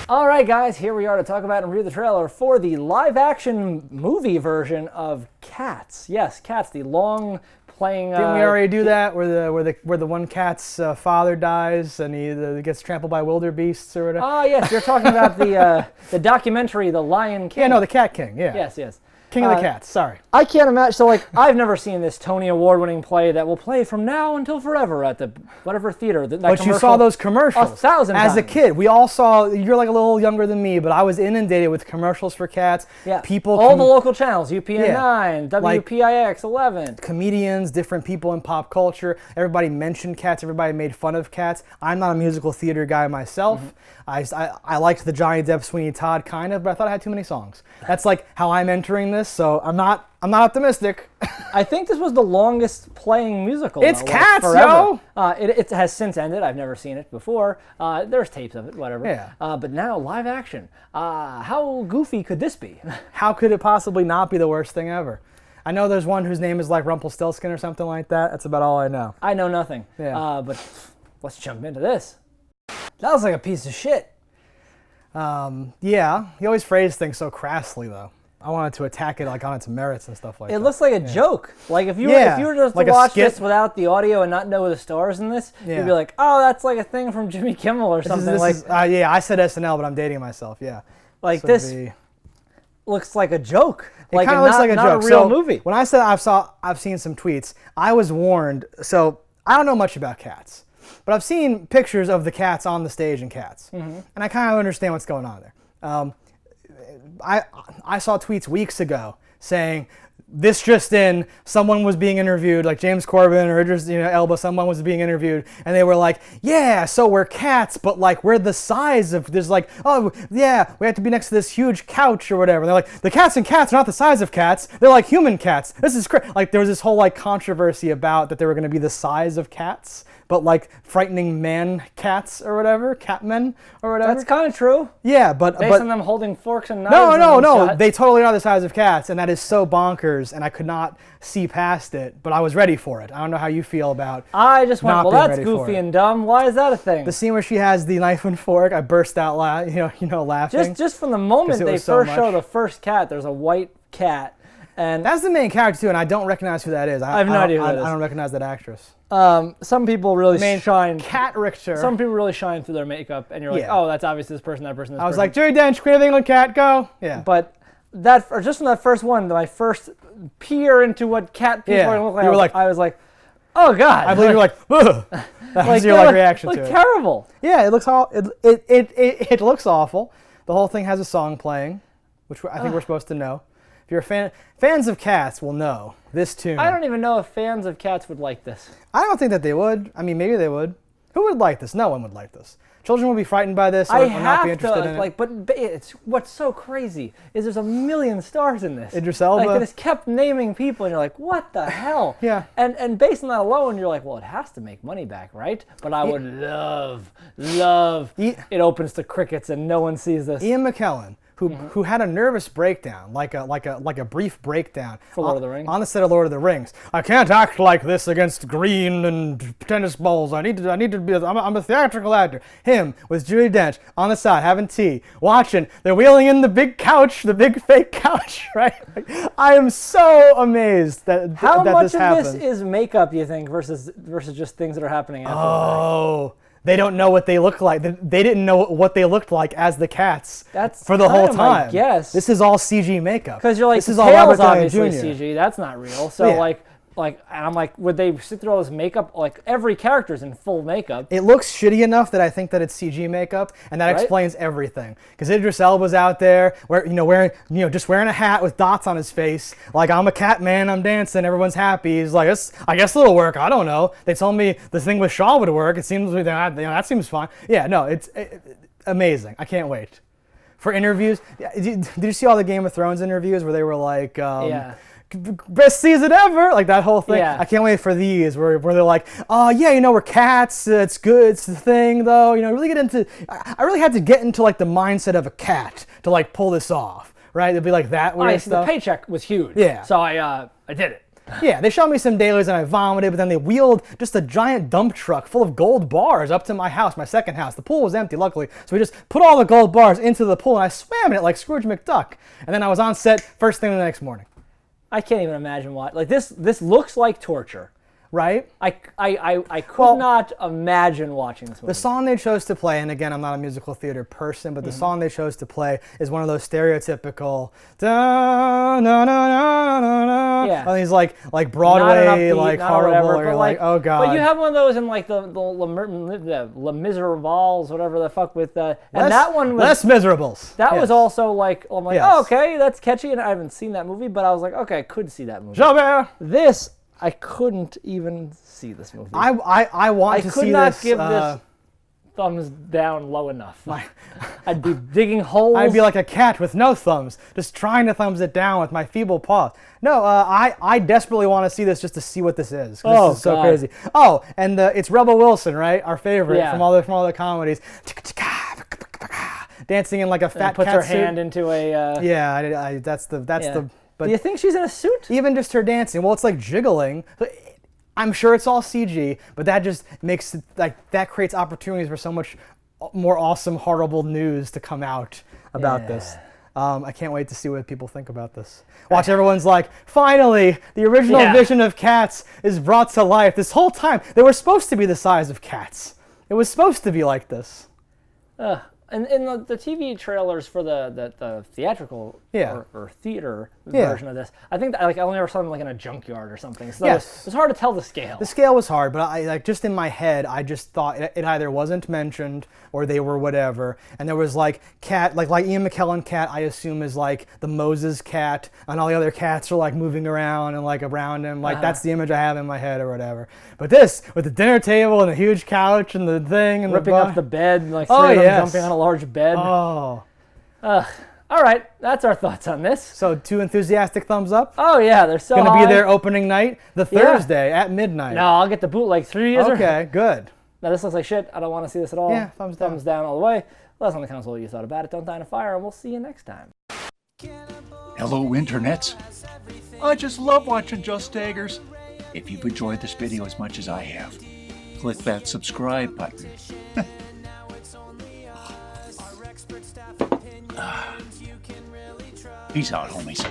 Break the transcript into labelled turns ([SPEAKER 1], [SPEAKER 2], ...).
[SPEAKER 1] All right, guys, here we are to talk about and review the trailer for the live-action movie version of Cats. Yes, Cats, the long-playing...
[SPEAKER 2] Didn't we already do that, where the one cat's father dies and he gets trampled by wildebeests or whatever?
[SPEAKER 1] Oh, yes, you're talking about the documentary, The Lion King.
[SPEAKER 2] Yeah, no, the Cat King, yeah.
[SPEAKER 1] Yes.
[SPEAKER 2] King of the Cats, sorry.
[SPEAKER 1] I can't imagine, so like, I've never seen this Tony Award-winning play that will play from now until forever at the whatever theater.
[SPEAKER 2] But you saw those commercials
[SPEAKER 1] 1,000
[SPEAKER 2] as a
[SPEAKER 1] times.
[SPEAKER 2] kid. We all saw, you're like a little younger than me, but I was inundated with commercials for cats.
[SPEAKER 1] Yeah,
[SPEAKER 2] People
[SPEAKER 1] all the local channels, UPN 9,
[SPEAKER 2] Like,
[SPEAKER 1] WPIX 11.
[SPEAKER 2] comedians, different people in pop culture. Everybody mentioned cats. Everybody made fun of cats. I'm not a musical theater guy myself. I liked the Johnny Depp Sweeney Todd kind of, but I thought it had too many songs. That's like how I'm entering this, so I'm not optimistic.
[SPEAKER 1] I think this was the longest playing musical.
[SPEAKER 2] It's
[SPEAKER 1] though,
[SPEAKER 2] Cats,
[SPEAKER 1] forever.
[SPEAKER 2] yo!
[SPEAKER 1] It has since ended. I've never seen it before. There's tapes of it, whatever.
[SPEAKER 2] Yeah.
[SPEAKER 1] But now live action. How goofy could this be?
[SPEAKER 2] How could it possibly not be the worst thing ever? I know there's one whose name is like Rumpelstiltskin or something like that. That's about all I know.
[SPEAKER 1] I know nothing.
[SPEAKER 2] Yeah.
[SPEAKER 1] But let's jump into this. That was like a piece of shit.
[SPEAKER 2] Yeah, he always phrased things so crassly though. I wanted to attack it like on its merits and stuff like that.
[SPEAKER 1] It looks like a joke. Like if you were just
[SPEAKER 2] like
[SPEAKER 1] to
[SPEAKER 2] a
[SPEAKER 1] watch
[SPEAKER 2] skit.
[SPEAKER 1] this without the audio and not know the stars in this,
[SPEAKER 2] Yeah.
[SPEAKER 1] you'd be like, oh, that's like a thing from Jimmy Kimmel or something.
[SPEAKER 2] Yeah, I said SNL, but I'm dating myself. Yeah,
[SPEAKER 1] Like this looks like a joke.
[SPEAKER 2] It kind of looks like a joke.
[SPEAKER 1] Not a real
[SPEAKER 2] So,
[SPEAKER 1] movie.
[SPEAKER 2] When I said I've seen some tweets, I was warned. So I don't know much about cats, but I've seen pictures of the cats on the stage in Cats, and I kind of understand what's going on there. I saw tweets weeks ago saying this just in, someone was being interviewed, like James Corbin or Idris Elba, someone was being interviewed, and they were like, yeah, so we're cats, but like we're the size of, there's like, oh yeah, we have to be next to this huge couch or whatever. And they're like, the cats in Cats are not the size of cats, they're like human cats. This is crazy. Like there was this whole like controversy about that they were going to be the size of cats, but like frightening man cats or whatever, catmen or whatever.
[SPEAKER 1] That's kind of true.
[SPEAKER 2] Yeah, but
[SPEAKER 1] Based on them holding forks and knives.
[SPEAKER 2] No. They totally are the size of cats, and that is so bonkers, and I could not see past it, but I was ready for it. I don't know how you feel about
[SPEAKER 1] I just went,
[SPEAKER 2] not
[SPEAKER 1] well,
[SPEAKER 2] being
[SPEAKER 1] that's
[SPEAKER 2] ready for
[SPEAKER 1] goofy
[SPEAKER 2] it.
[SPEAKER 1] and dumb. Why is that a thing?
[SPEAKER 2] The scene where she has the knife and fork, I burst out laughing.
[SPEAKER 1] Just from the moment
[SPEAKER 2] it
[SPEAKER 1] they
[SPEAKER 2] was so
[SPEAKER 1] first
[SPEAKER 2] much.
[SPEAKER 1] show the first cat, there's a white cat. And
[SPEAKER 2] That's the main character too, and I don't recognize who that is.
[SPEAKER 1] I have no idea who that is.
[SPEAKER 2] I don't recognize that actress.
[SPEAKER 1] some people really shine.
[SPEAKER 2] Cat Richter.
[SPEAKER 1] Some people really shine through their makeup, and you're like,
[SPEAKER 2] Yeah.
[SPEAKER 1] oh, that's obviously this person, that person, this person.
[SPEAKER 2] I was like, Judi Dench, Queen of England cat, go. Yeah.
[SPEAKER 1] But just from that first one, my first peer into what cat people
[SPEAKER 2] Yeah.
[SPEAKER 1] are going to look like,
[SPEAKER 2] You were like-
[SPEAKER 1] I was like, oh god.
[SPEAKER 2] I believe you're like, ugh. That was your
[SPEAKER 1] they
[SPEAKER 2] reaction
[SPEAKER 1] look
[SPEAKER 2] to it.
[SPEAKER 1] terrible.
[SPEAKER 2] Yeah, it looks it looks awful. The whole thing has a song playing, which I think we're supposed to know. If you're fans of Cats will know this tune.
[SPEAKER 1] I don't even know if fans of cats would like this.
[SPEAKER 2] I don't think that they would. I mean, maybe they would. Who would like this? No one would like this. Children would be frightened by this or not be interested in it.
[SPEAKER 1] But it's what's so crazy is there's a million stars in this.
[SPEAKER 2] Idris Elba.
[SPEAKER 1] Like, they just kept naming people, and you're like, what the hell?
[SPEAKER 2] Yeah.
[SPEAKER 1] And based on that alone, you're like, well, it has to make money back, right? But I would love it opens to crickets and no one sees this.
[SPEAKER 2] Ian McKellen, who had a nervous breakdown, like a brief breakdown
[SPEAKER 1] For Lord of the Rings?
[SPEAKER 2] on the set of Lord of the Rings. I can't act like this against green and tennis balls. I need to be. I'm a theatrical actor. Him with Judi Dench on the side having tea, watching. They're wheeling in the big couch, the big fake couch. Right? Like, I am so amazed that
[SPEAKER 1] How
[SPEAKER 2] that
[SPEAKER 1] much
[SPEAKER 2] this
[SPEAKER 1] of
[SPEAKER 2] happened.
[SPEAKER 1] this is makeup, you think, versus just things that are happening after the fact?
[SPEAKER 2] Oh, they don't know what they look like. They didn't know what they looked like as the cats
[SPEAKER 1] That's
[SPEAKER 2] for the whole
[SPEAKER 1] kind of my
[SPEAKER 2] time.
[SPEAKER 1] guess.
[SPEAKER 2] This is all CG makeup.
[SPEAKER 1] Because you're like,
[SPEAKER 2] this
[SPEAKER 1] the
[SPEAKER 2] is all
[SPEAKER 1] tail's
[SPEAKER 2] Robert Downey
[SPEAKER 1] obviously
[SPEAKER 2] Jr.
[SPEAKER 1] CG. That's not real. So
[SPEAKER 2] Yeah.
[SPEAKER 1] and I'm like, would they sit through all this makeup? Like every character's in full makeup.
[SPEAKER 2] It looks shitty enough that I think that it's CG makeup, and that
[SPEAKER 1] Right?
[SPEAKER 2] explains everything. Because Idris Elba's out there, wearing a hat with dots on his face, like I'm a cat man, I'm dancing, everyone's happy. He's like, I guess it'll work. I don't know. They told me the thing with Shaw would work. It seems that seems fine. Yeah, no, it's amazing. I can't wait for interviews. Did you see all the Game of Thrones interviews where they were like,
[SPEAKER 1] Yeah.
[SPEAKER 2] best season ever, like that whole thing.
[SPEAKER 1] Yeah.
[SPEAKER 2] I can't wait for these where they're like, oh yeah, we're cats, it's good, it's the thing though, really get into, I really had to get into like the mindset of a cat to like pull this off, right? It'd be like that weird
[SPEAKER 1] The
[SPEAKER 2] stuff.
[SPEAKER 1] paycheck was huge.
[SPEAKER 2] Yeah.
[SPEAKER 1] So I did it.
[SPEAKER 2] Yeah, they showed me some dailies and I vomited, but then they wheeled just a giant dump truck full of gold bars up to my house, my second house. The pool was empty, luckily, so we just put all the gold bars into the pool and I swam in it like Scrooge McDuck. And then I was on set first thing the next morning.
[SPEAKER 1] I can't even imagine why. Like this looks like torture.
[SPEAKER 2] Right?
[SPEAKER 1] I could not imagine watching this movie.
[SPEAKER 2] The song they chose to play, and again, I'm not a musical theater person, but the song they chose to play is one of those stereotypical da na na na na na.
[SPEAKER 1] Yeah.
[SPEAKER 2] And these like Broadway,
[SPEAKER 1] Not an upbeat,
[SPEAKER 2] like
[SPEAKER 1] not
[SPEAKER 2] horrible,
[SPEAKER 1] whatever,
[SPEAKER 2] or you're
[SPEAKER 1] but
[SPEAKER 2] like, oh god.
[SPEAKER 1] But you have one of those in like the Les Miserables, whatever the fuck with and that one was
[SPEAKER 2] less miserables.
[SPEAKER 1] That was also like, I'm like,
[SPEAKER 2] Yes.
[SPEAKER 1] oh, okay, that's catchy, and I haven't seen that movie, but I was like, okay, I could see that movie.
[SPEAKER 2] Javert.
[SPEAKER 1] This, I couldn't even see this movie.
[SPEAKER 2] I want to see this.
[SPEAKER 1] I could not give this thumbs down low enough. I'd be digging holes.
[SPEAKER 2] I'd be like a cat with no thumbs, just trying to thumbs it down with my feeble paws. No, I desperately want to see this just to see what this is. 'Cause
[SPEAKER 1] Oh,
[SPEAKER 2] this is so
[SPEAKER 1] God.
[SPEAKER 2] crazy. Oh, and it's Rebel Wilson, right? Our favorite
[SPEAKER 1] Yeah.
[SPEAKER 2] from all the comedies. Dancing in like a fat
[SPEAKER 1] puts
[SPEAKER 2] cat
[SPEAKER 1] her
[SPEAKER 2] suit.
[SPEAKER 1] hand into a.
[SPEAKER 2] Yeah, that's the. But
[SPEAKER 1] do you think she's in a suit?
[SPEAKER 2] even just her dancing, well, it's like jiggling. I'm sure it's all CG, but that just makes it like that creates opportunities for so much more awesome, horrible news to come out about this. I can't wait to see what people think about this. Watch everyone's like, finally, the original vision of Cats is brought to life. This whole time, they were supposed to be the size of cats. It was supposed to be like this.
[SPEAKER 1] And in the TV trailers for the theatrical or theater version of this, I think that, like I only ever saw them like in a junkyard or something. So
[SPEAKER 2] Yes.
[SPEAKER 1] it was hard to tell the scale.
[SPEAKER 2] The scale was hard, but I like just in my head, I just thought it either wasn't mentioned or they were whatever. And there was like cat, like Ian McKellen cat, I assume is like the Moses cat, and all the other cats are like moving around and like around him. Like that's the image I have in my head or whatever. But this with the dinner table and the huge couch and the thing and
[SPEAKER 1] ripping up the bed, like
[SPEAKER 2] Oh,
[SPEAKER 1] three of them
[SPEAKER 2] yes.
[SPEAKER 1] jumping on a large bed.
[SPEAKER 2] Oh,
[SPEAKER 1] All right, that's our thoughts on this.
[SPEAKER 2] so 2 enthusiastic thumbs up.
[SPEAKER 1] Oh yeah, they're so
[SPEAKER 2] Gonna
[SPEAKER 1] high.
[SPEAKER 2] be there opening night, the
[SPEAKER 1] Yeah.
[SPEAKER 2] Thursday at midnight.
[SPEAKER 1] No, I'll get the bootleg 3 years.
[SPEAKER 2] Okay, good.
[SPEAKER 1] Now this looks like shit. I don't want to see this at all.
[SPEAKER 2] Yeah, thumbs down.
[SPEAKER 1] Thumbs down all the way. Let us know in the comments what you thought about it. Don't die in a fire, and we'll see you next time.
[SPEAKER 3] Hello, internets. I just love watching JustDaggers. If you've enjoyed this video as much as I have, click that subscribe button. Peace out, homies.